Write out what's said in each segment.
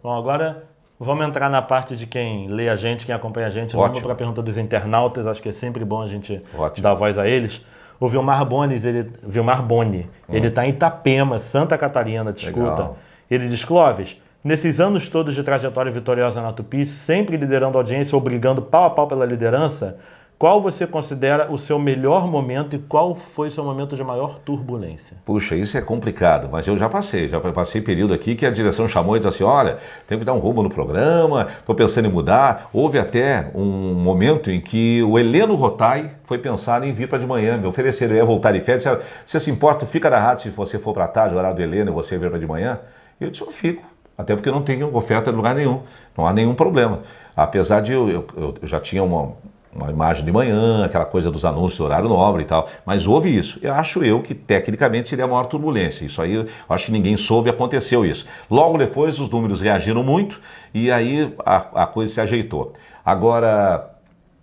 Bom, agora vamos entrar na parte de quem lê a gente, quem acompanha a gente. Vamos para a pergunta dos internautas, acho que é sempre bom a gente dar voz a eles. O Vilmar Boni, ele está em Itapema, Santa Catarina, te escuta. Legal. Ele diz, Clóvis, nesses anos todos de trajetória vitoriosa na Tupi, sempre liderando a audiência ou brigando pau a pau pela liderança, qual você considera o seu melhor momento e qual foi o seu momento de maior turbulência? Puxa, isso é complicado, mas eu já passei período aqui que a direção chamou e disse assim, olha, tem que dar um rumo no programa, estou pensando em mudar. Houve até um momento em que o Heleno Rotai foi pensar em vir para de manhã, me ofereceram, eu ia voltar de férias, disseram, você se importa, fica na rádio se você for para tarde, o horário do Heleno, e você vir para de manhã? Eu disse, eu fico, até porque eu não tenho oferta em lugar nenhum, não há nenhum problema. Apesar de eu já tinha uma imagem de manhã, aquela coisa dos anúncios do horário nobre e tal, mas houve isso. Eu acho que tecnicamente seria a maior turbulência. Isso aí, eu acho que ninguém soube, aconteceu isso. Logo depois os números reagiram muito e aí a coisa se ajeitou. Agora,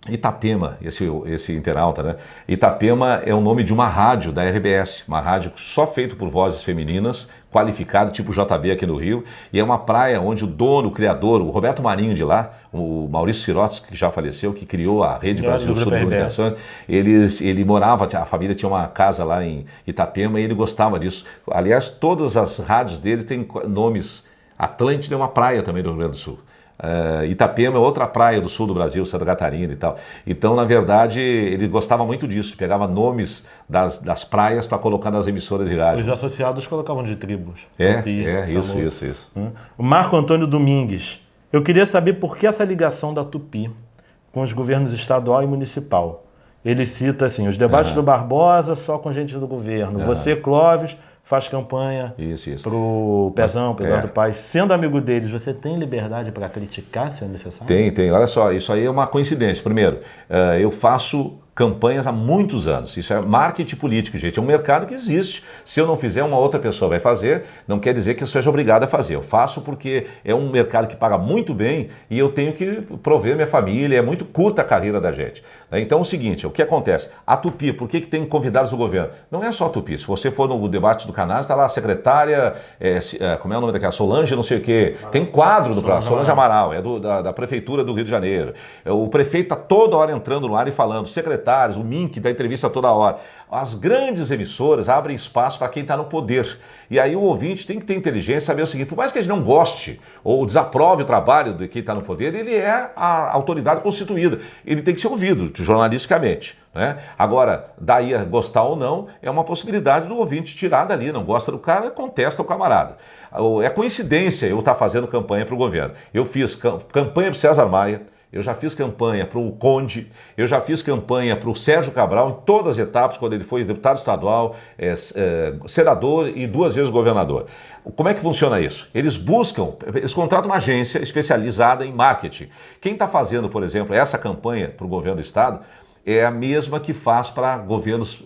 Itapema, esse internauta, né? Itapema é o nome de uma rádio da RBS, uma rádio só feita por vozes femininas, qualificado, tipo JB aqui no Rio, e é uma praia onde o dono, o criador, o Roberto Marinho de lá, o Maurício Sirotes, que já faleceu, que criou a Rede Brasil Sul de Comunicações, ele morava, a família tinha uma casa lá em Itapema e ele gostava disso. Aliás, todas as rádios deles têm nomes. Atlântida é uma praia também do Rio Grande do Sul. Itapema é outra praia do sul do Brasil, Santa Catarina e tal. Então, na verdade, ele gostava muito disso, pegava nomes das praias para colocar nas emissoras de rádio. Os associados colocavam de tribos. Isso. O Marco Antônio Domingues, eu queria saber por que essa ligação da Tupi com os governos estadual e municipal. Ele cita assim, os debates do Barbosa só com gente do governo. Você, Clóvis, faz campanha pro Pezão, pro Eduardo Paes. Sendo amigo deles, você tem liberdade para criticar, se é necessário? Tem. Olha só, isso aí é uma coincidência. Primeiro, eu faço campanhas há muitos anos. Isso é marketing político, gente. É um mercado que existe. Se eu não fizer, uma outra pessoa vai fazer. Não quer dizer que eu seja obrigado a fazer. Eu faço porque é um mercado que paga muito bem e eu tenho que prover minha família. É muito curta a carreira da gente. Então é o seguinte, o que acontece? A Tupi, por que tem convidados do governo? Não é só a Tupi. Se você for no debate do canal, está lá a secretária, como é o nome daquela? Solange, não sei o quê. Tem quadro do Solange Amaral, é da Prefeitura do Rio de Janeiro. O prefeito está toda hora entrando no ar e falando, secretários, o Mink dá entrevista toda hora. As grandes emissoras abrem espaço para quem está no poder. E aí o ouvinte tem que ter inteligência e saber o seguinte, por mais que a gente não goste ou desaprove o trabalho de quem está no poder, ele é a autoridade constituída. Ele tem que ser ouvido jornalisticamente. Né? Agora, daí a gostar ou não, é uma possibilidade do ouvinte tirar dali. Não gosta do cara, contesta o camarada. É coincidência eu estar fazendo campanha para o governo. Eu fiz campanha para o César Maia, eu já fiz campanha para o Conde, eu já fiz campanha para o Sérgio Cabral em todas as etapas, quando ele foi deputado estadual, senador e 2 vezes governador. Como é que funciona isso? Eles contratam uma agência especializada em marketing. Quem está fazendo, por exemplo, essa campanha para o governo do estado, é a mesma que faz para governos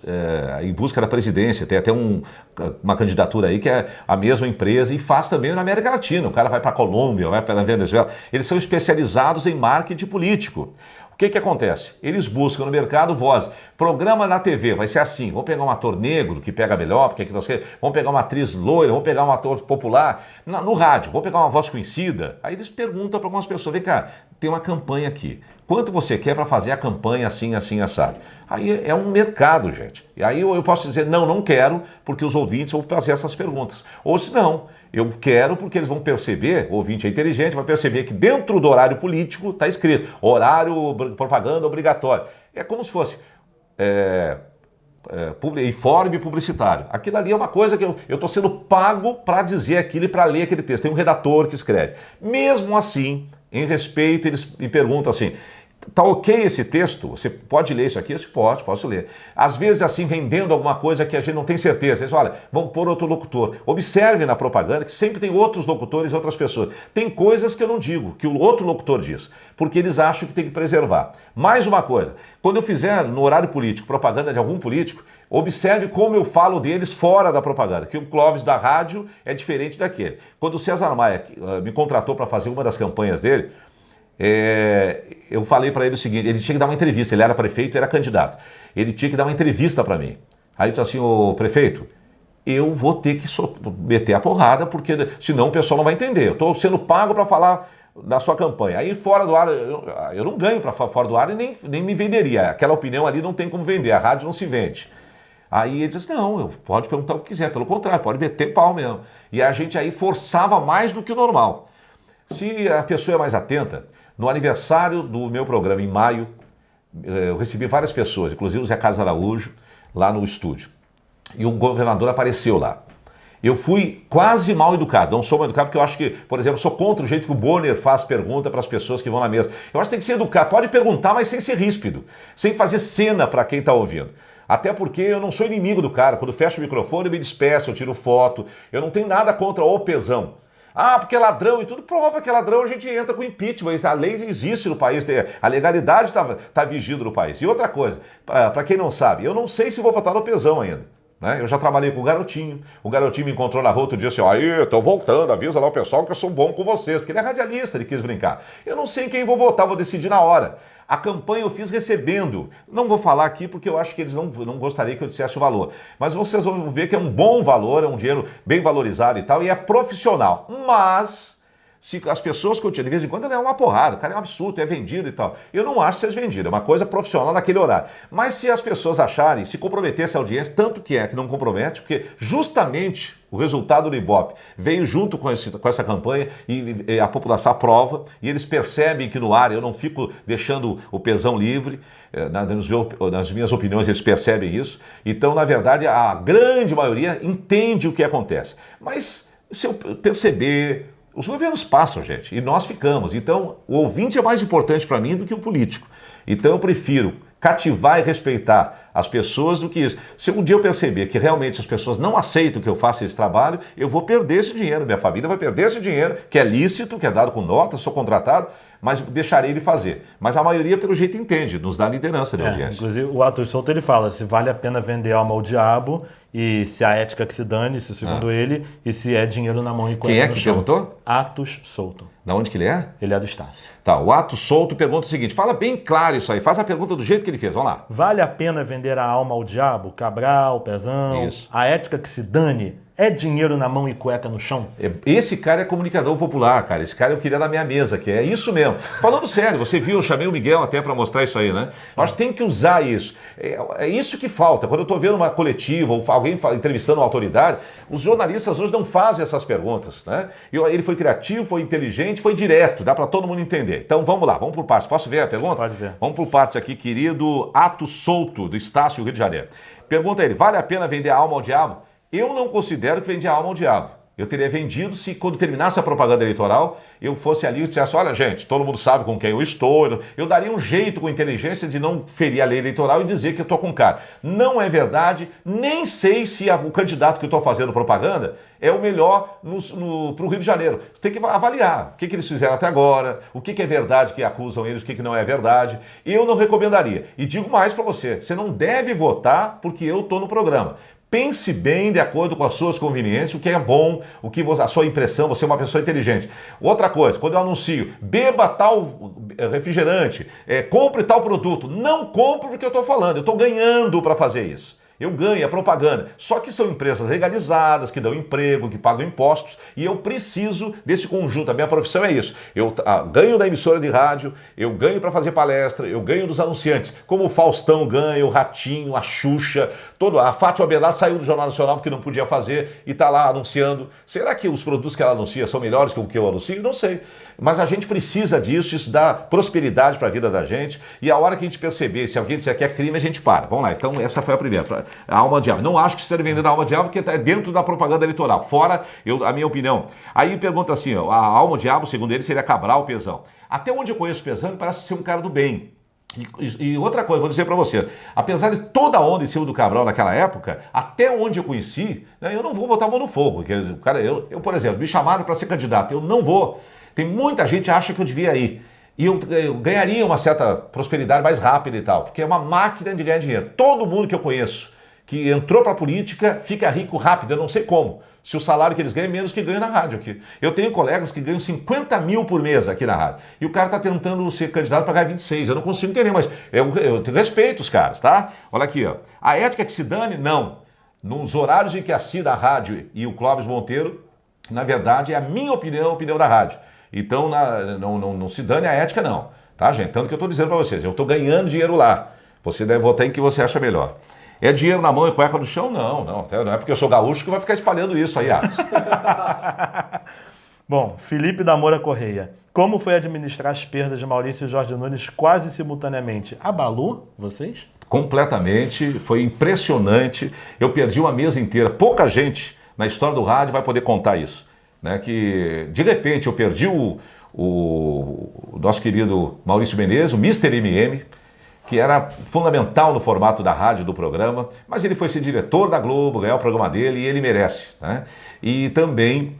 em busca da presidência. Tem até uma candidatura aí que é a mesma empresa e faz também na América Latina. O cara vai para a Colômbia, vai para a Venezuela. Eles são especializados em marketing político. O que acontece? Eles buscam no mercado voz. Programa na TV, vai ser assim. Vamos pegar um ator negro que pega melhor, porque aqui nós queremos. Vamos pegar uma atriz loira, vamos pegar um ator popular. No rádio, vamos pegar uma voz conhecida. Aí eles perguntam para algumas pessoas, vem cá, tem uma campanha aqui. Quanto você quer para fazer a campanha assim, assado? Aí é um mercado, gente. E aí eu posso dizer, não quero, porque os ouvintes vão fazer essas perguntas. Ou se não, eu quero porque eles vão perceber, o ouvinte é inteligente, vai perceber que dentro do horário político está escrito, horário propaganda obrigatório. É como se fosse informe publicitário. Aquilo ali é uma coisa que eu estou sendo pago para dizer aquilo e para ler aquele texto. Tem um redator que escreve. Mesmo assim, em respeito, eles me perguntam assim, tá ok esse texto? Você pode ler isso aqui? Posso ler. Às vezes, assim, vendendo alguma coisa que a gente não tem certeza. Eles olha, vamos pôr outro locutor. Observe na propaganda que sempre tem outros locutores e outras pessoas. Tem coisas que eu não digo, que o outro locutor diz, porque eles acham que tem que preservar. Mais uma coisa, quando eu fizer no horário político propaganda de algum político, observe como eu falo deles fora da propaganda, que o Clóvis da rádio é diferente daquele. Quando o César Maia me contratou para fazer uma das campanhas dele, eu falei para ele o seguinte, ele tinha que dar uma entrevista, ele era prefeito, era candidato. Ele tinha que dar uma entrevista para mim. Aí eu disse assim, ô prefeito, eu vou ter que meter a porrada, porque senão o pessoal não vai entender. Eu estou sendo pago para falar da sua campanha. Aí fora do ar, eu não ganho para fora do ar e nem me venderia. Aquela opinião ali não tem como vender, a rádio não se vende. Aí ele diz, não, pode perguntar o que quiser, pelo contrário, pode meter pau mesmo. E a gente aí forçava mais do que o normal. Se a pessoa é mais atenta, no aniversário do meu programa, em maio, eu recebi várias pessoas, inclusive o Zé Carlos Araújo, lá no estúdio. E o governador apareceu lá. Eu fui quase mal educado, não sou mal educado porque eu acho que, por exemplo, sou contra o jeito que o Bonner faz pergunta para as pessoas que vão na mesa. Eu acho que tem que ser educado, pode perguntar, mas sem ser ríspido, sem fazer cena para quem está ouvindo. Até porque eu não sou inimigo do cara, quando fecho o microfone eu me despeço, eu tiro foto, eu não tenho nada contra o pesão. Ah, porque é ladrão e tudo, prova que é ladrão, a gente entra com impeachment, a lei existe no país, a legalidade está vigindo no país. E outra coisa, para quem não sabe, eu não sei se vou votar no pesão ainda. Eu já trabalhei com o Garotinho me encontrou na rua outro dia assim, aí, tô voltando, avisa lá o pessoal que eu sou bom com vocês, porque ele é radialista, ele quis brincar. Eu não sei em quem vou votar, vou decidir na hora. A campanha eu fiz recebendo, não vou falar aqui porque eu acho que eles não gostariam que eu dissesse o valor, mas vocês vão ver que é um bom valor, é um dinheiro bem valorizado e tal, e é profissional, mas... Se as pessoas continuam, de vez em quando ela é uma porrada, o cara é um absurdo, é vendido e tal. Eu não acho que seja vendido, é uma coisa profissional naquele horário. Mas se as pessoas acharem, se comprometesse a audiência, tanto que não compromete, porque justamente o resultado do Ibope veio junto com essa campanha e a população aprova, e eles percebem que no ar eu não fico deixando o pesão livre, nas minhas opiniões eles percebem isso. Então, na verdade, a grande maioria entende o que acontece. Mas se eu perceber... Os governos passam, gente, e nós ficamos. Então, o ouvinte é mais importante para mim do que o político. Então, eu prefiro cativar e respeitar as pessoas do que isso. Se um dia eu perceber que realmente as pessoas não aceitam que eu faça esse trabalho, eu vou perder esse dinheiro. Minha família vai perder esse dinheiro, que é lícito, que é dado com nota, sou contratado, mas deixarei ele fazer. Mas a maioria, pelo jeito, entende, nos dá liderança de audiência. Inclusive, o Atos Souto, ele fala se vale a pena vender alma ao diabo e se a ética que se dane, se segundo ele, e se é dinheiro na mão e quem é que perguntou? Atos Souto. Da onde que ele é? Ele é do Estácio. Tá, o Atos Souto pergunta o seguinte, fala bem claro isso aí, faz a pergunta do jeito que ele fez, vamos lá. Vale a pena vender a alma ao diabo? Cabral, Pezão? Isso. A ética que se dane é dinheiro na mão e cueca no chão? Esse cara é comunicador popular, cara. Esse cara eu queria na minha mesa, que é isso mesmo. Falando sério, você viu, eu chamei o Miguel até para mostrar isso aí, né? Eu acho que tem que usar isso. É isso que falta. Quando eu estou vendo uma coletiva ou alguém entrevistando uma autoridade, os jornalistas hoje não fazem essas perguntas, né? Ele foi criativo, foi inteligente, foi direto, dá para todo mundo entender. Então vamos lá, vamos por partes. Posso ver a pergunta? Pode ver. Vamos por partes aqui, querido Atos Souto, do Estácio, Rio de Janeiro. Pergunta ele, vale a pena vender a alma ao diabo? Eu não considero que vendi a alma ao diabo. Eu teria vendido se, quando terminasse a propaganda eleitoral, eu fosse ali e dissesse, olha gente, todo mundo sabe com quem eu estou, eu daria um jeito com inteligência de não ferir a lei eleitoral e dizer que eu estou com o cara. Não é verdade, nem sei se o candidato que eu estou fazendo propaganda é o melhor para o Rio de Janeiro. Você tem que avaliar o que eles fizeram até agora, o que é verdade que acusam eles, o que não é verdade. Eu não recomendaria. E digo mais para você não deve votar porque eu estou no programa. Pense bem de acordo com as suas conveniências, o que é bom, a sua impressão, você é uma pessoa inteligente. Outra coisa, quando eu anuncio, beba tal refrigerante, compre tal produto, não compre porque eu estou falando, eu estou ganhando para fazer isso. Eu ganho a propaganda. Só que são empresas legalizadas, que dão emprego, que pagam impostos, e eu preciso desse conjunto. A minha profissão é isso. Eu ganho da emissora de rádio, eu ganho para fazer palestra, eu ganho dos anunciantes, como o Faustão ganha, o Ratinho, a Xuxa, a Fátima Bernardes saiu do Jornal Nacional porque não podia fazer e está lá anunciando. Será que os produtos que ela anuncia são melhores que o que eu anuncio? Não sei. Mas a gente precisa disso, isso dá prosperidade para a vida da gente, e a hora que a gente perceber, se alguém disser que é crime, a gente para. Vamos lá, então essa foi a primeira. A alma do diabo. Não acho que você deve vender a alma do diabo porque está dentro da propaganda eleitoral. Fora a minha opinião. Aí pergunta assim, a alma do diabo, segundo ele, seria Cabral, Pezão. Até onde eu conheço o Pezão, ele parece ser um cara do bem. E outra coisa, vou dizer para você, apesar de toda a onda em cima do Cabral naquela época, até onde eu conheci, eu não vou botar a mão no fogo. Porque o cara, eu, por exemplo, me chamaram para ser candidato, eu não vou. Tem muita gente que acha que eu devia ir. E eu ganharia uma certa prosperidade mais rápida e tal, porque é uma máquina de ganhar dinheiro. Todo mundo que eu conheço que entrou para a política fica rico rápido, eu não sei como. Se o salário que eles ganham é menos que ganham na rádio aqui. Eu tenho colegas que ganham 50 mil por mês aqui na rádio. E o cara está tentando ser candidato para ganhar 26. Eu não consigo entender, mas eu respeito os caras, tá? Olha aqui, ó. A ética que se dane, não. nos horários em que a Cida, a rádio e o Clóvis Monteiro, na verdade, é a minha opinião, a opinião da rádio. Então, não se dane a ética, não. Tá, gente? Tanto que eu estou dizendo para vocês, eu estou ganhando dinheiro lá. Você deve votar em que você acha melhor. É dinheiro na mão e cueca no chão? Não. Não é porque eu sou gaúcho que vai ficar espalhando isso aí, Atos. Bom, Felipe da Moura Correia. Como foi administrar as perdas de Maurício e Jorge Nunes quase simultaneamente? Abalou vocês? Completamente, foi impressionante. Eu perdi uma mesa inteira. Pouca gente na história do rádio vai poder contar isso. Né? Que de repente eu perdi o nosso querido Maurício Menezes, o Mr. MM, que era fundamental no formato da rádio, do programa, mas ele foi ser diretor da Globo, ganhar o programa dele e ele merece. Né? E também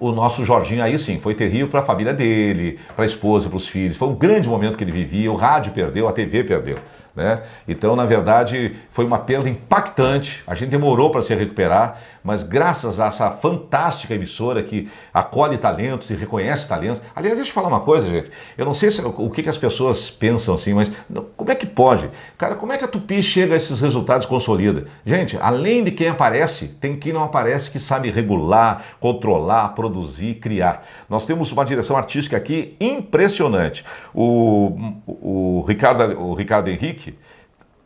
o nosso Jorginho, aí sim, foi terrível para a família dele, para a esposa, para os filhos. Foi um grande momento que ele vivia, o rádio perdeu, a TV perdeu. Né? Então, na verdade, foi uma perda impactante. A gente demorou para se recuperar, mas graças a essa fantástica emissora que acolhe talentos e reconhece talentos. Aliás, deixa eu falar uma coisa, gente. Eu não sei o que as pessoas pensam assim, mas como é que pode? Cara, como é que a Tupi chega a esses resultados e consolida? Gente, além de quem aparece, tem quem não aparece que sabe regular, controlar, produzir, criar. Nós temos uma direção artística aqui impressionante. O Ricardo Henrique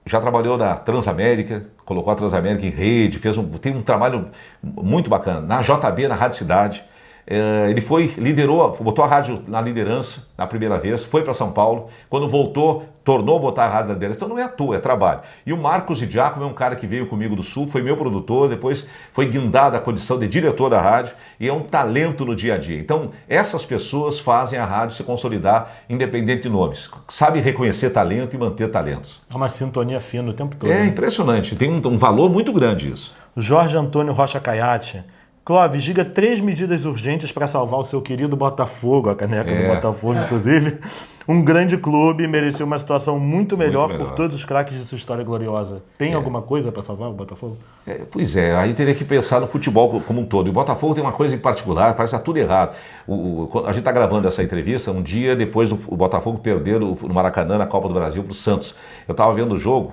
já trabalhou na Transamérica, colocou a Transamérica em rede, tem um trabalho muito bacana. Na JB, na Rádio Cidade, ele liderou, botou a rádio na liderança na primeira vez, foi para São Paulo, quando voltou, tornou botar a rádio na liderança. Então não é à toa, é trabalho. E o Marcos Giacomo é um cara que veio comigo do Sul, foi meu produtor, depois foi guindado à condição de diretor da rádio e é um talento no dia a dia. Então essas pessoas fazem a rádio se consolidar independente de nomes. Sabe reconhecer talento e manter talentos. É uma sintonia fina o tempo todo. É impressionante, tem um valor muito grande isso. Jorge Antônio Rocha Caiate. Clóvis, diga 3 medidas urgentes para salvar o seu querido Botafogo, a caneca do Botafogo, inclusive. Um grande clube, mereceu uma situação muito melhor por todos os craques de sua história gloriosa. Tem alguma coisa para salvar o Botafogo? Pois é, aí teria que pensar no futebol como um todo. E o Botafogo tem uma coisa em particular, parece que está tudo errado. A gente está gravando essa entrevista um dia depois do Botafogo perder no Maracanã na Copa do Brasil para o Santos. Eu estava vendo o jogo.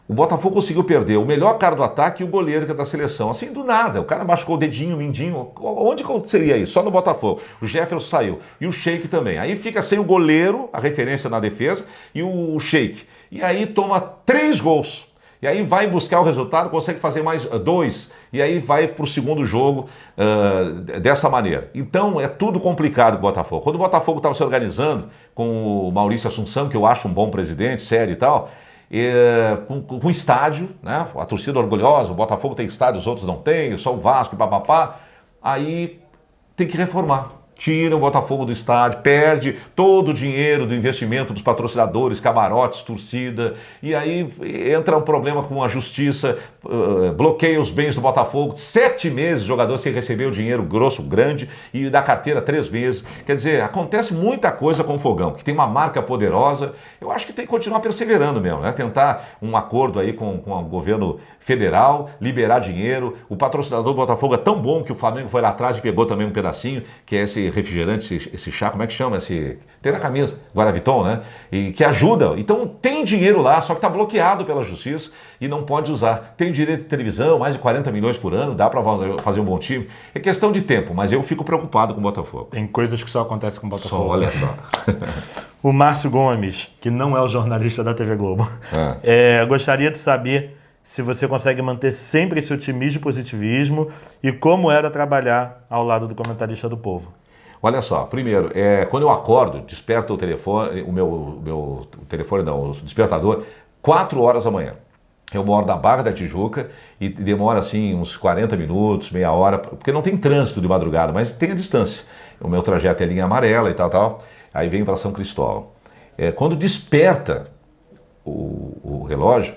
O Botafogo conseguiu perder o melhor cara do ataque e o goleiro que é da seleção. Assim, do nada. O cara machucou o dedinho, o mindinho. Onde seria isso? Só no Botafogo. O Jefferson saiu. E o Sheik também. Aí fica sem o goleiro, a referência na defesa, e o Sheik. E aí toma 3 gols. E aí vai buscar o resultado, consegue fazer mais 2. E aí vai para o segundo jogo dessa maneira. Então é tudo complicado com o Botafogo. Quando o Botafogo estava se organizando com o Maurício Assunção, que eu acho um bom presidente, sério e tal... com estádio, né? A torcida orgulhosa, o Botafogo tem estádio, os outros não têm, só o Vasco e papapá. Aí tem que reformar. Tira o Botafogo do estádio, perde todo o dinheiro do investimento dos patrocinadores, camarotes, torcida, e aí entra um problema com a justiça, bloqueia os bens do Botafogo, 7 meses o jogador sem receber o dinheiro grosso, grande, e da carteira 3 meses. Quer dizer, acontece muita coisa com o Fogão, que tem uma marca poderosa. Eu acho que tem que continuar perseverando mesmo, né? Tentar um acordo aí com o governo federal, liberar dinheiro. O patrocinador do Botafogo é tão bom que o Flamengo foi lá atrás e pegou também um pedacinho, que é esse refrigerante, esse chá, como é que chama? Tem na camisa, Guaraviton, né? E que ajuda. Então tem dinheiro lá, só que está bloqueado pela justiça e não pode usar. Tem direito de televisão, mais de 40 milhões por ano, dá para fazer um bom time. É questão de tempo, mas eu fico preocupado com o Botafogo. Tem coisas que só acontecem com o Botafogo. Só, olha só. O Márcio Gomes, que não é o jornalista da TV Globo, gostaria de saber se você consegue manter sempre esse otimismo e positivismo e como era trabalhar ao lado do comentarista do Povo. Olha só, primeiro, quando eu acordo, desperto o telefone, o telefone não, o despertador, 4 horas da manhã. Eu moro na Barra da Tijuca e demora assim uns 40 minutos, meia hora, porque não tem trânsito de madrugada, mas tem a distância. O meu trajeto é linha amarela e tal, aí venho para São Cristóvão. Quando desperta o relógio,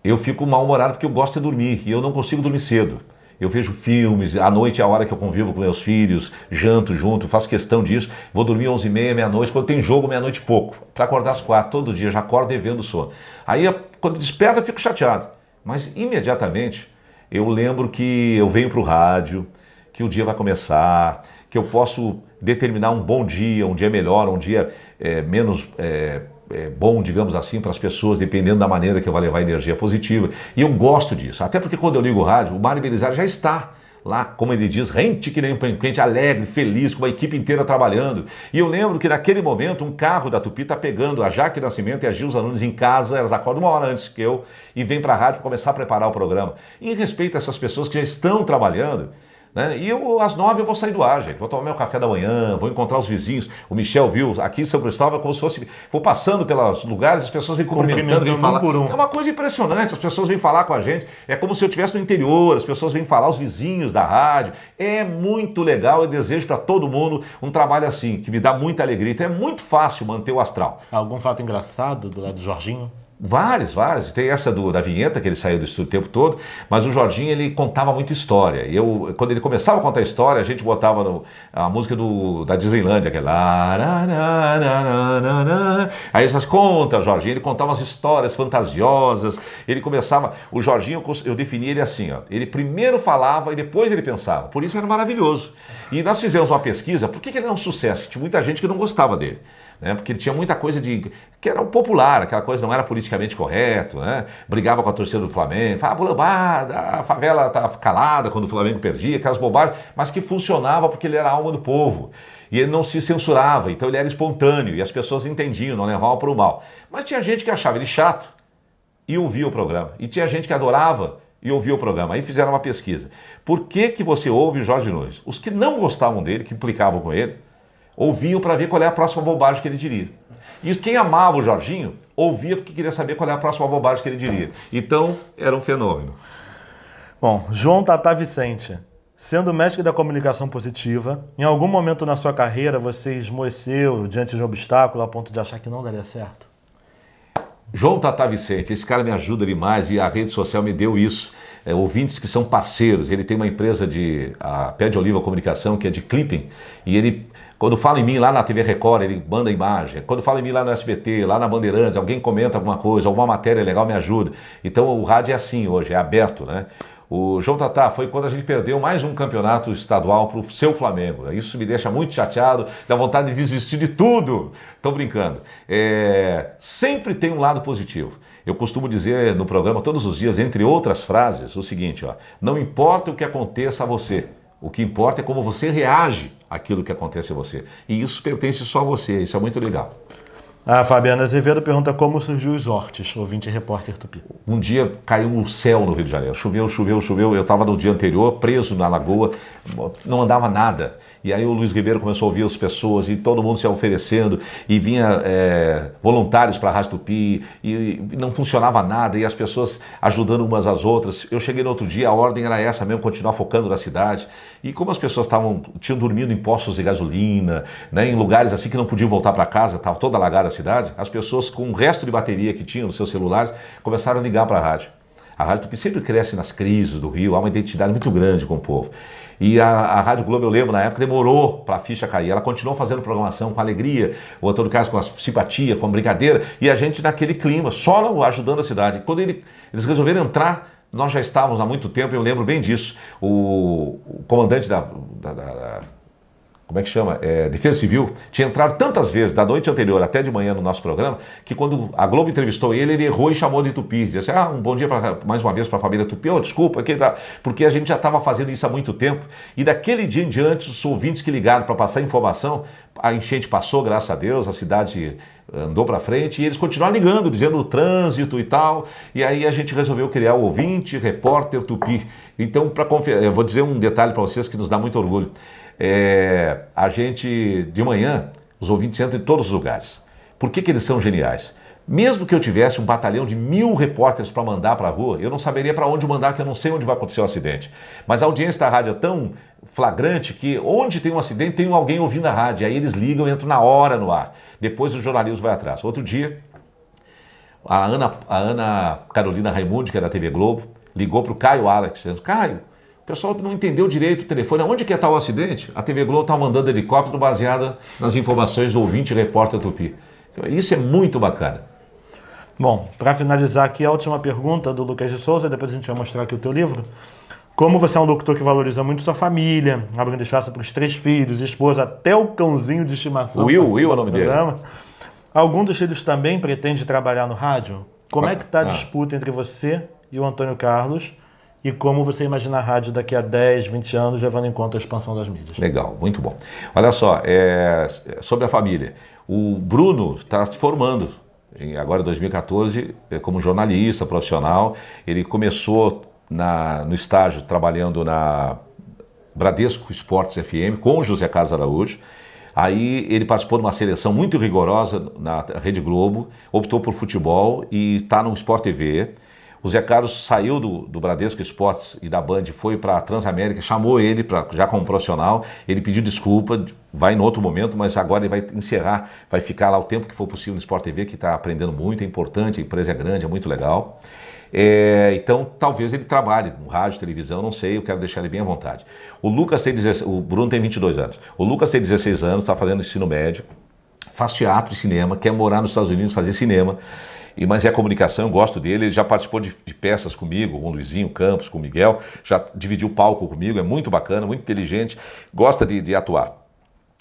eu fico mal-humorado porque eu gosto de dormir e eu não consigo dormir cedo. Eu vejo filmes, à noite é a hora que eu convivo com meus filhos, janto junto, faço questão disso, vou dormir 11h30, meia-noite, quando tem jogo, meia-noite e pouco, para acordar às 4, todo dia, já acordo devendo sono. Aí, quando desperta, eu fico chateado, mas imediatamente eu lembro que eu venho para o rádio, que o dia vai começar, que eu posso determinar um bom dia, um dia melhor, um dia menos bom, digamos assim, para as pessoas, dependendo da maneira que eu vou levar energia positiva. E eu gosto disso, até porque quando eu ligo o rádio, o Mário Belisário já está lá, como ele diz, rente que nem um crente, alegre, feliz, com a equipe inteira trabalhando. E eu lembro que naquele momento um carro da Tupi está pegando a Jaque Nascimento e a Gilza Nunes em casa, elas acordam 1 hora antes que eu, e vêm para a rádio para começar a preparar o programa. E em respeito a essas pessoas que já estão trabalhando, né? E às 9 eu vou sair do ar, gente. Vou tomar meu café da manhã, vou encontrar os vizinhos. O Michel viu, aqui em São Cristóvão é como se fosse... Vou passando pelos lugares, as pessoas vêm cumprimentando, vêm falar. Um. É uma coisa impressionante, as pessoas vêm falar com a gente. É como se eu estivesse no interior, as pessoas vêm falar, os vizinhos da rádio. É muito legal, eu desejo para todo mundo um trabalho assim, que me dá muita alegria. Então é muito fácil manter o astral. Algum fato engraçado do lado do Jorginho? Vários. Tem essa da vinheta, que ele saiu do estúdio o tempo todo, mas o Jorginho, ele contava muita história. E quando ele começava a contar a história, a gente botava a música da Disneylândia, que é lá. Aí essas contas, o Jorginho, ele contava umas histórias fantasiosas. Ele começava. O Jorginho, eu defini ele assim, ó. Ele primeiro falava e depois ele pensava. Por isso era maravilhoso. E nós fizemos uma pesquisa, por que ele era um sucesso? Tinha muita gente que não gostava dele. Né, porque ele tinha muita coisa que era o popular, aquela coisa não era politicamente correto, né? Brigava com a torcida do Flamengo, a favela tá calada quando o Flamengo perdia, aquelas bobagens, mas que funcionava porque ele era a alma do povo. E ele não se censurava, então ele era espontâneo e as pessoas entendiam, não levavam para o mal. Mas tinha gente que achava ele chato e ouvia o programa. E tinha gente que adorava e ouvia o programa. Aí fizeram uma pesquisa. Por que você ouve o Jorge Nunes? Os que não gostavam dele, que implicavam com ele, ouviam para ver qual é a próxima bobagem que ele diria. E quem amava o Jorginho, ouvia porque queria saber qual é a próxima bobagem que ele diria. Então, era um fenômeno. Bom, João Tata Vicente, sendo mestre da comunicação positiva, em algum momento na sua carreira você esmoreceu diante de um obstáculo a ponto de achar que não daria certo? João Tata Vicente, esse cara me ajuda demais e a rede social me deu isso. Ouvintes que são parceiros, ele tem uma empresa a Pé de Oliva Comunicação, que é de clipping, e ele... Quando fala em mim lá na TV Record, ele manda imagem. Quando fala em mim lá no SBT, lá na Bandeirantes, alguém comenta alguma coisa, alguma matéria legal me ajuda. Então o rádio é assim hoje, é aberto, né? O João Tata, foi quando a gente perdeu mais um campeonato estadual para o seu Flamengo. Isso me deixa muito chateado, dá vontade de desistir de tudo. Estou brincando. Sempre tem um lado positivo. Eu costumo dizer no programa todos os dias, entre outras frases, o seguinte, ó, não importa o que aconteça a você, o que importa é como você reage àquilo que acontece a você. E isso pertence só a você, isso é muito legal. A Fabiana Azevedo pergunta como surgiu os Hortes, ouvinte e repórter Tupi. Um dia caiu o céu no Rio de Janeiro, choveu, eu estava no dia anterior preso na lagoa, não andava nada. E aí o Luiz Ribeiro começou a ouvir as pessoas e todo mundo se oferecendo e vinha voluntários para a Rádio Tupi e não funcionava nada e as pessoas ajudando umas às outras. Eu cheguei no outro dia, a ordem era essa mesmo, continuar focando na cidade. E como as pessoas tinham dormido em postos de gasolina, né, em lugares assim que não podiam voltar para casa, estava toda alagada a cidade, as pessoas com o resto de bateria que tinham nos seus celulares começaram a ligar para a rádio. A Rádio Tupi sempre cresce nas crises do Rio, há uma identidade muito grande com o povo. E a Rádio Globo, eu lembro, na época demorou para a ficha cair. Ela continuou fazendo programação com alegria, o Antônio Carlos com a simpatia, com a brincadeira, e a gente naquele clima, só ajudando a cidade. Quando eles resolveram entrar, nós já estávamos há muito tempo, eu lembro bem disso. O comandante como é que chama? Defesa Civil, tinha entrado tantas vezes, da noite anterior até de manhã no nosso programa, que quando a Globo entrevistou ele errou e chamou de Tupi. Disse, um bom dia mais uma vez para a família Tupi. Desculpa, porque a gente já estava fazendo isso há muito tempo. E daquele dia em diante, os ouvintes que ligaram para passar informação, a enchente passou, graças a Deus, a cidade andou para frente e eles continuaram ligando, dizendo o trânsito e tal. E aí a gente resolveu criar o Ouvinte Repórter Tupi. Então, eu vou dizer um detalhe para vocês que nos dá muito orgulho. A gente, de manhã, os ouvintes entram em todos os lugares. Por que eles são geniais? Mesmo que eu tivesse um batalhão de 1000 repórteres para mandar para a rua, eu não saberia para onde mandar, que eu não sei onde vai acontecer o acidente. Mas a audiência da rádio é tão flagrante que onde tem um acidente tem alguém ouvindo a rádio. Aí eles ligam e entram na hora no ar. Depois o jornalismo vai atrás. Outro dia, a Ana Carolina Raimundi, que é da TV Globo, ligou para o Caio Alex, dizendo, Caio, o pessoal não entendeu direito o telefone. Onde que está o acidente? A TV Globo está mandando helicóptero baseada nas informações do Ouvinte Repórter Tupi. Isso é muito bacana. Bom, para finalizar aqui, a última pergunta do Lucas de Souza, depois a gente vai mostrar aqui o teu livro. Como você é um locutor que valoriza muito sua família, abrindo espaço para os 3 filhos, esposa, até o cãozinho de estimação. Will é o nome dele. Algum dos filhos também pretende trabalhar no rádio? Como é que está a disputa entre você e o Antônio Carlos? E como você imagina a rádio daqui a 10, 20 anos, levando em conta a expansão das mídias? Legal, muito bom. Olha só, sobre a família. O Bruno está se formando, agora em 2014, como jornalista profissional. Ele começou no estágio trabalhando na Bradesco Esportes FM com o José Carlos Araújo. Aí ele participou de uma seleção muito rigorosa na Rede Globo, optou por futebol e está no Sport TV. O Zé Carlos saiu do Bradesco Esportes e da Band, foi para a Transamérica, chamou ele já como profissional. Ele pediu desculpa, vai em outro momento, mas agora ele vai encerrar, vai ficar lá o tempo que for possível no Sport TV, que está aprendendo muito, é importante, a empresa é grande, é muito legal. Então talvez ele trabalhe no rádio, televisão, não sei, eu quero deixar ele bem à vontade. O Bruno tem 22 anos, o Lucas tem 16 anos, está fazendo ensino médio, faz teatro e cinema, quer morar nos Estados Unidos, fazer cinema. Mas é comunicação, eu gosto dele, ele já participou de peças comigo, com o Luizinho Campos, com o Miguel, já dividiu o palco comigo, é muito bacana, muito inteligente, gosta de atuar.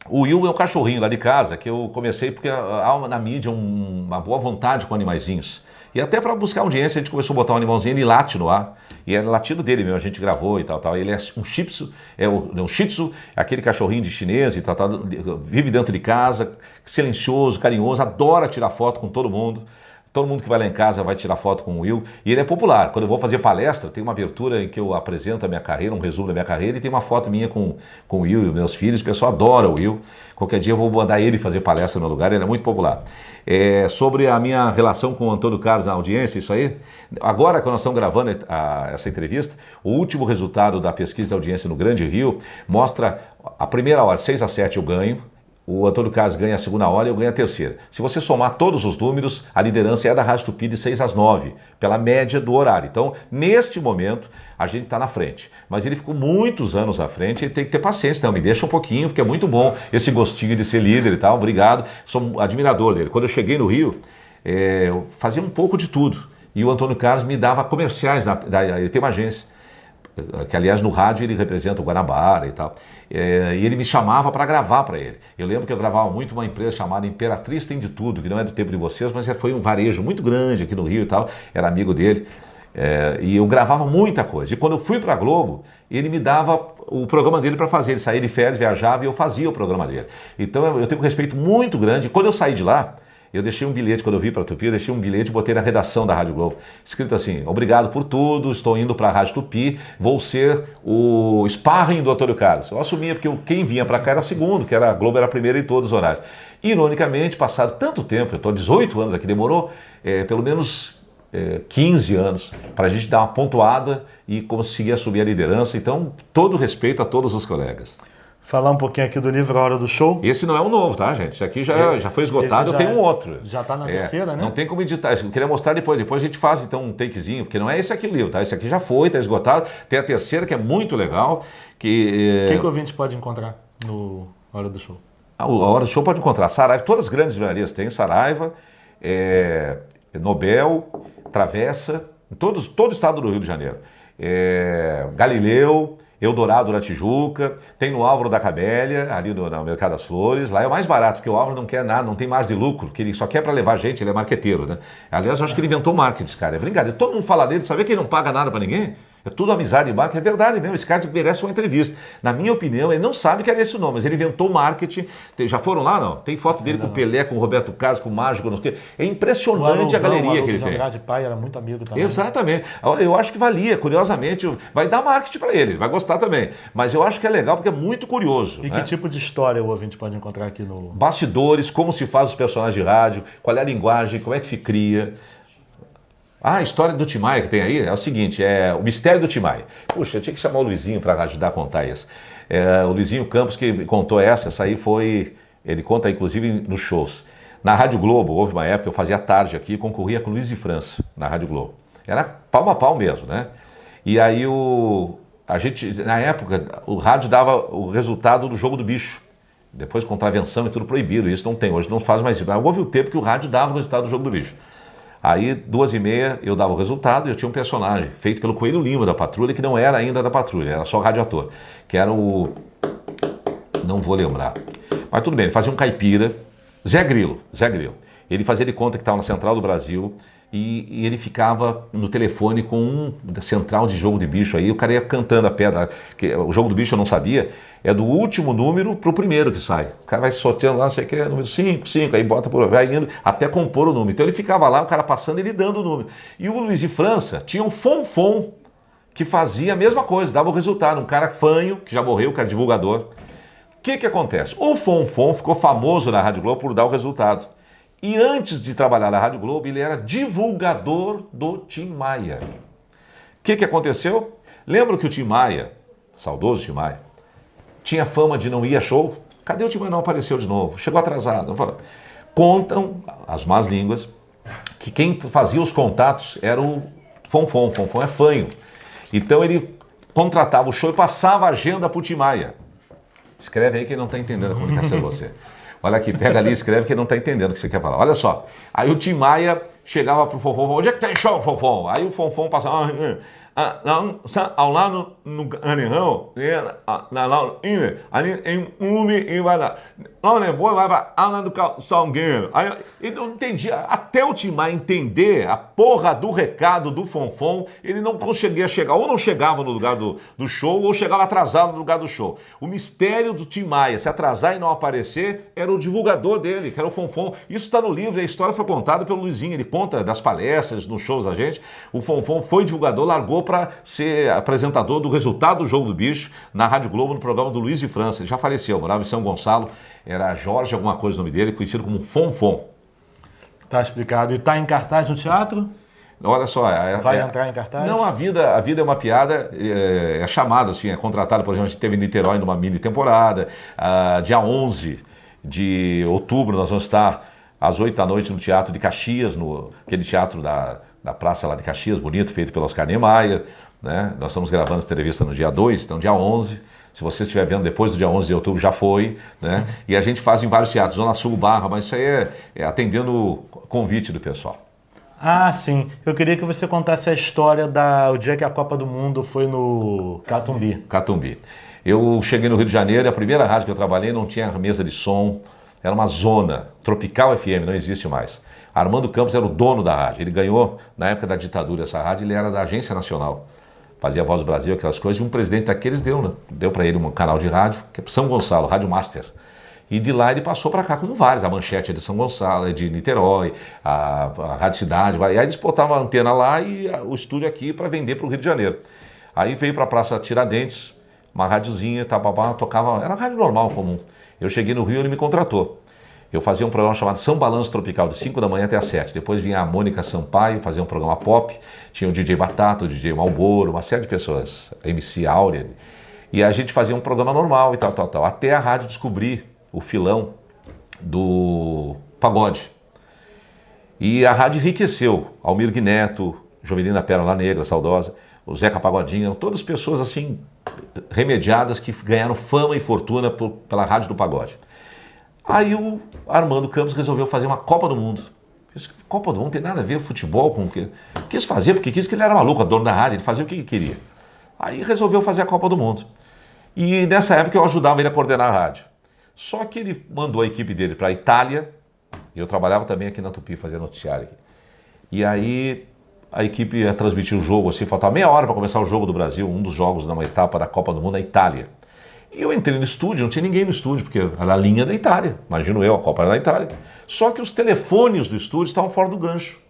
O Will é um cachorrinho lá de casa, que eu comecei porque há na mídia uma boa vontade com animaizinhos. E até para buscar audiência a gente começou a botar um animalzinho, ele late no ar, e é latido dele mesmo, a gente gravou e tal. Ele é um shih tzu, um shih tzu, aquele cachorrinho de chinês e tal, vive dentro de casa, silencioso, carinhoso, adora tirar foto com todo mundo. Todo mundo que vai lá em casa vai tirar foto com o Will. E ele é popular. Quando eu vou fazer palestra, tem uma abertura em que eu apresento a minha carreira, um resumo da minha carreira, e tem uma foto minha com o Will e os meus filhos. O pessoal adora o Will. Qualquer dia eu vou mandar ele fazer palestra no lugar, ele é muito popular. Sobre a minha relação com o Antônio Carlos na audiência, isso aí. Agora que nós estamos gravando essa entrevista, o último resultado da pesquisa de audiência no Grande Rio mostra a primeira hora, 6-7 eu ganho. O Antônio Carlos ganha a segunda hora e eu ganho a terceira. Se você somar todos os números, a liderança é da Rádio Tupi de 6-9, pela média do horário. Então, neste momento, a gente está na frente. Mas ele ficou muitos anos à frente, ele tem que ter paciência. Não, me deixa um pouquinho, porque é muito bom esse gostinho de ser líder e tal. Obrigado, sou admirador dele. Quando eu cheguei no Rio, eu fazia um pouco de tudo. E o Antônio Carlos me dava comerciais, ele tem uma agência, que aliás no rádio ele representa o Guanabara e tal. E ele me chamava para gravar para ele. Eu lembro que eu gravava muito uma empresa chamada Imperatriz Tem de Tudo, que não é do tempo de vocês, mas foi um varejo muito grande aqui no Rio e tal, era amigo dele. E eu gravava muita coisa. E quando eu fui para a Globo, ele me dava o programa dele para fazer. Ele saía de férias, viajava e eu fazia o programa dele. Então eu tenho um respeito muito grande. Quando eu saí de lá, eu deixei um bilhete, quando eu vim para a Tupi, eu deixei um bilhete e botei na redação da Rádio Globo, escrito assim: obrigado por tudo, estou indo para a Rádio Tupi, vou ser o sparring do Antônio Carlos. Eu assumia porque quem vinha para cá era segundo, que a Globo era a primeira em todos os horários. Ironicamente, passado tanto tempo, eu estou há 18 anos aqui, demorou pelo menos 15 anos para a gente dar uma pontuada e conseguir assumir a liderança. Então, todo respeito a todos os colegas. Falar um pouquinho aqui do livro A Hora do Show. Esse não é um novo, tá, gente? Esse aqui já foi esgotado, eu tenho um outro. Já está na terceira, né? Não tem como editar, eu queria mostrar depois a gente faz então um takezinho, porque não é esse aqui o livro, tá? Esse aqui já foi, está esgotado. Tem a terceira que é muito legal. Quem que o ouvinte pode encontrar no A Hora do Show? A Hora do Show pode encontrar Saraiva, todas as grandes livrarias tem, Saraiva, Nobel, Travessa, em todo o estado do Rio de Janeiro. Galileu, Eldorado da Tijuca, tem no Álvaro da Cabélia, ali no Mercado das Flores. Lá é o mais barato, porque o Álvaro não quer nada, não tem margem de lucro, que ele só quer para levar gente, ele é marqueteiro, né? Aliás, eu acho que ele inventou marketing, esse cara, é brincadeira. Todo mundo fala dele, sabe que ele não paga nada para ninguém? É tudo amizade e marketing, é verdade mesmo, esse cara merece uma entrevista. Na minha opinião, ele não sabe que era esse o nome, mas ele inventou marketing. Já foram lá, não? Tem foto dele com o Pelé, com o Roberto Carlos, com o Mágico, não sei o quê. É impressionante a galeria que ele tem. O Andrade Pai era muito amigo também. Exatamente. Eu acho que valia, curiosamente, vai dar marketing para ele vai gostar também. Mas eu acho que é legal porque é muito curioso. E que tipo de história o ouvinte pode encontrar aqui no... Bastidores, como se faz os personagens de rádio, qual é a linguagem, como é que se cria... a história do Tim Maia que tem aí é o seguinte, é o mistério do Tim Maia. Puxa, eu tinha que chamar o Luizinho para ajudar a contar isso. O Luizinho Campos que contou essa aí foi... Ele conta inclusive nos shows. Na Rádio Globo, houve uma época que eu fazia tarde aqui, concorria com o Luiz de França, na Rádio Globo. Era pau a pau mesmo, né? E aí a gente, na época, o rádio dava o resultado do Jogo do Bicho. Depois, contravenção e tudo proibido. Isso não tem, hoje não faz mais isso. Mas houve um tempo que o rádio dava o resultado do Jogo do Bicho. Aí, 2h30, eu dava o resultado e eu tinha um personagem feito pelo Coelho Lima da Patrulha, que não era ainda da Patrulha, era só radioator, que era o... não vou lembrar. Mas tudo bem, ele fazia um caipira, Zé Grilo. Ele fazia de conta que estava na Central do Brasil e ele ficava no telefone com da central de Jogo de Bicho. Aí o cara ia cantando a pedra. Que o Jogo do Bicho eu não sabia, é do último número para o primeiro que sai. O cara vai sorteando lá, não sei o que, número 5, aí bota vai indo até compor o número. Então ele ficava lá, o cara passando, ele dando o número. E o Luiz de França tinha um fonfon que fazia a mesma coisa, dava o resultado. Um cara fanho, que já morreu, que era divulgador. O que acontece? O fonfon ficou famoso na Rádio Globo por dar o resultado. E antes de trabalhar na Rádio Globo, ele era divulgador do Tim Maia. O que aconteceu? Lembra que o Tim Maia, saudoso Tim Maia, tinha fama de não ir a show? Cadê o Tim Maia? Não apareceu de novo, chegou atrasado. Contam as más línguas que quem fazia os contatos era o fonfon. Fonfon é fanho. Então ele contratava o show e passava a agenda para o Tim Maia. Escreve aí que ele não está entendendo a comunicação de você. Olha aqui, pega ali e escreve que ele não está entendendo o que você quer falar. Olha só. Aí o Tim Maia chegava pro Fonfon. Onde é que tem show, Fonfon? Aí o Fonfon passava... ao lado no Anirão, ali em e vai lá. Não levou, vai para aula do Salgueiro. Aí ele não entendia, até o Tim Maia entender a porra do recado do Fonfon, ele não conseguia chegar, ou não chegava no lugar do show, ou chegava atrasado no lugar do show. O mistério do Tim Maia, se atrasar e não aparecer, era o divulgador dele, que era o Fonfon. Isso está no livro, a história foi contada pelo Luizinho, ele conta das palestras, nos shows da gente. O Fonfon foi divulgador, largou para ser apresentador do resultado do Jogo do Bicho na Rádio Globo, no programa do Luiz de França. Ele já faleceu, morava em São Gonçalo, era Jorge alguma coisa o nome dele, conhecido como Fonfon. Tá explicado. E tá em cartaz no teatro? Olha só... Vai entrar em cartaz? Não, a vida é uma piada, é chamado assim, é contratado, por exemplo, a gente teve em Niterói numa mini temporada, dia 11 de outubro nós vamos estar às 8 da noite no Teatro de Caxias, aquele teatro da praça lá de Caxias, bonito, feito pelo Oscar Niemeyer, né? Nós estamos gravando essa entrevista no dia 2, então dia 11, se você estiver vendo depois do dia 11 de outubro, já foi, né? E a gente faz em vários teatros, Zona Sul, Barra, mas isso aí é atendendo o convite do pessoal. Ah, sim. Eu queria que você contasse a história o dia que a Copa do Mundo foi no Catumbi. Catumbi. Eu cheguei no Rio de Janeiro, a primeira rádio que eu trabalhei não tinha mesa de som, era uma zona, Tropical FM, não existe mais. Armando Campos era o dono da rádio, ele ganhou, na época da ditadura, essa rádio, ele era da Agência Nacional, fazia Voz do Brasil, aquelas coisas, e um presidente daqueles deu para ele um canal de rádio, que é São Gonçalo, Rádio Master. E de lá ele passou para cá como vários, a Manchete é de São Gonçalo, é de Niterói, a Rádio Cidade, e aí eles botavam a antena lá e o estúdio aqui para vender para o Rio de Janeiro. Aí veio para a Praça Tiradentes, uma rádiozinha, tocava, era uma rádio normal, comum. Eu cheguei no Rio e ele me contratou. Eu fazia um programa chamado São Balanço Tropical, de 5 da manhã até as 7. Depois vinha a Mônica Sampaio, fazia um programa pop, tinha o DJ Batata, o DJ Malboro, uma série de pessoas, a MC Áurea. E a gente fazia um programa normal e tal. Até a rádio descobrir o filão do pagode. E a rádio enriqueceu. Almir Neto, Jovelina Pérola Negra, saudosa, o Zeca Pagodinho, todas pessoas assim, remediadas que ganharam fama e fortuna pela rádio do pagode. Aí o Armando Campos resolveu fazer uma Copa do Mundo. Copa do Mundo não tem nada a ver com futebol, com o que quis fazer, porque quis que ele era maluco, dono da rádio, ele fazia o que ele queria. Aí resolveu fazer a Copa do Mundo. E nessa época eu ajudava ele a coordenar a rádio. Só que ele mandou a equipe dele para a Itália, e eu trabalhava também aqui na Tupi, fazia noticiário aqui. E aí a equipe ia transmitir o jogo, assim, faltava meia hora para começar o jogo do Brasil, um dos jogos numa etapa da Copa do Mundo na Itália. E eu entrei no estúdio, não tinha ninguém no estúdio, porque era a linha da Itália. Imagino eu, a Copa era da Itália. Só que os telefones do estúdio estavam fora do gancho.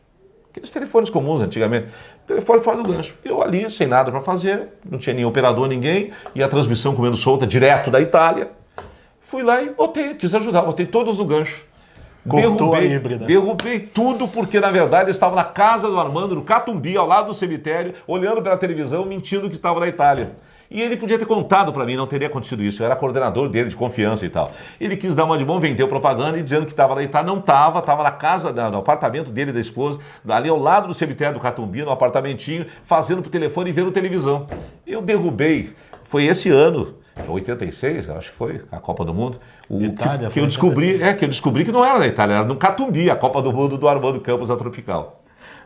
Aqueles telefones comuns antigamente. Telefone fora do gancho. Eu ali, sem nada para fazer, não tinha nem operador, ninguém, e a transmissão comendo solta, direto da Itália. Fui lá e quis ajudar, botei todos no gancho. Cortou a híbrida. Derrubei tudo, porque na verdade eu estava na casa do Armando, no Catumbi, ao lado do cemitério, olhando pela televisão, mentindo que estava na Itália. E ele podia ter contado para mim, não teria acontecido isso. Eu era coordenador dele, de confiança e tal. Ele quis dar uma de bom, vendeu propaganda e dizendo que estava na Itália. Não estava na casa, no apartamento dele e da esposa, ali ao lado do cemitério do Catumbi, no apartamentinho, fazendo por telefone e vendo televisão. Eu derrubei. Foi esse ano, 86, acho que foi, a Copa do Mundo. Itália, que eu descobri que não era na Itália, era no Catumbi, a Copa do Mundo do Armando Campos, da Tropical.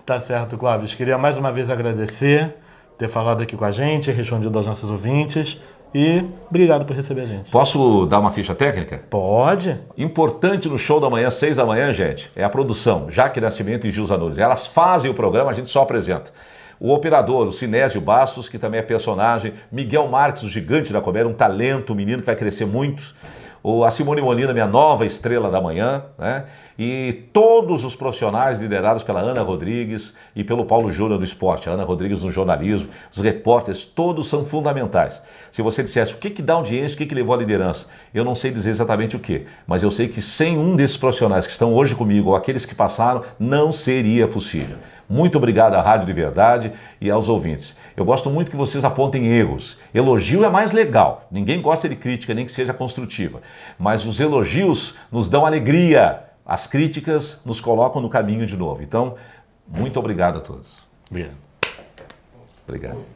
Tá certo, Clóvis. Queria mais uma vez agradecer ter falado aqui com a gente, respondido aos nossos ouvintes. E obrigado por receber a gente. Posso dar uma ficha técnica? Pode. Importante no show da manhã, 6 da manhã, gente, é a produção. Jaque Nascimento e Gil Zanussi. Elas fazem o programa, a gente só apresenta. O operador, o Sinésio Bastos, que também é personagem. Miguel Marques, o gigante da comédia, um talento, um menino que vai crescer muito. A Simone Molina, minha nova estrela da manhã, né? E todos os profissionais liderados pela Ana Rodrigues e pelo Paulo Júnior do esporte, a Ana Rodrigues no jornalismo, os repórteres, todos são fundamentais. Se você dissesse o que dá audiência, o que levou à liderança, eu não sei dizer exatamente o que, mas eu sei que sem um desses profissionais que estão hoje comigo, ou aqueles que passaram, não seria possível. Muito obrigado à Rádio de Verdade e aos ouvintes. Eu gosto muito que vocês apontem erros. Elogio é mais legal. Ninguém gosta de crítica, nem que seja construtiva. Mas os elogios nos dão alegria. As críticas nos colocam no caminho de novo. Então, muito obrigado a todos. Obrigado. Obrigado.